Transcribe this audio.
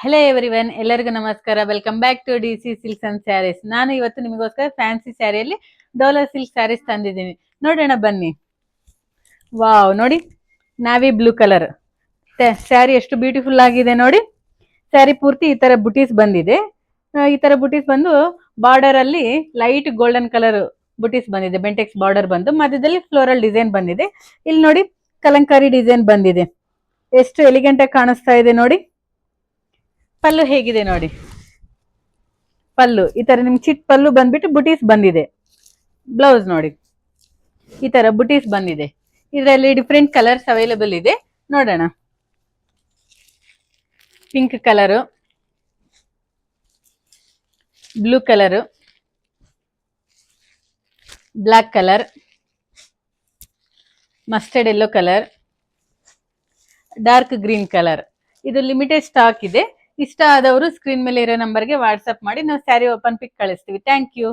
Hello everyone, ಎಲ್ಲರಿಗೂ ನಮಸ್ಕಾರ. Welcome back to D C silks and saris. ನಾನು ಇವತ್ತು ನಿಮಗೋಸ್ಕರ ಫ್ಯಾನ್ಸಿ ಸ್ಯಾರಿಯಲ್ಲಿ ಡೋಲಾ ಸಿಲ್ಕ್ ಸ್ಯಾರೀಸ್ ತಂದಿದ್ದೀನಿ. ನೋಡೋಣ ಬನ್ನಿ. ವಾವ್, ನೋಡಿ, ನಾವಿ ಬ್ಲೂ ಕಲರ್ ಸ್ಯಾರಿ ಎಷ್ಟು ಬ್ಯೂಟಿಫುಲ್ ಆಗಿದೆ ನೋಡಿ. ಸ್ಯಾರಿ ಪೂರ್ತಿ ಈ ತರ ಬುಟೀಸ್ ಬಂದಿದೆ. ಈ ತರ ಬುಟೀಸ್ ಬಂದು ಬಾರ್ಡರ್ ಅಲ್ಲಿ ಲೈಟ್ ಗೋಲ್ಡನ್ ಕಲರ್ ಬುಟೀಸ್ ಬಂದಿದೆ. ಬೆಂಟೆಕ್ಸ್ ಬಾರ್ಡರ್ ಬಂದು ಮಧ್ಯದಲ್ಲಿ ಫ್ಲೋರಲ್ ಡಿಸೈನ್ ಬಂದಿದೆ. ಇಲ್ಲಿ ನೋಡಿ, ಕಲಂಕಾರಿ ಡಿಸೈನ್ ಬಂದಿದೆ. ಎಷ್ಟು ಎಲಿಗೆಂಟ್ ಆಗಿ ಕಾಣಿಸ್ತಾ ಇದೆ ನೋಡಿ. ಪಲ್ಲು ಹೇಗಿದೆ ನೋಡಿ. ಪಲ್ಲು ಈ ತರ ನಿಮ್ಗೆ ಚಿಟ್ ಪಲ್ಲು ಬಂದ್ಬಿಟ್ಟು ಬುಟೀಸ್ ಬಂದಿದೆ. ಬ್ಲೌಸ್ ನೋಡಿ, ಈ ತರ ಬುಟೀಸ್ ಬಂದಿದೆ. ಇದರಲ್ಲಿ ಡಿಫ್ರೆಂಟ್ ಕಲರ್ಸ್ ಅವೈಲೇಬಲ್ ಇದೆ. ನೋಡೋಣ. Pink colour, blue colour, black colour, mustard yellow colour, dark green colour. ಇದು ಲಿಮಿಟೆಡ್ ಸ್ಟಾಕ್ ಇದೆ. ಇಷ್ಟ ಆದವರು ಸ್ಕ್ರೀನ್ ಮೇಲೆ ಇರೋ ನಂಬರ್ಗೆ ವಾಟ್ಸ್ಆಪ್ ಮಾಡಿ ನಾವು ಸ್ಯಾರಿ ಓಪನ್ ಪಿಕ್ ಕಳಿಸ್ತೀವಿ. Thank you.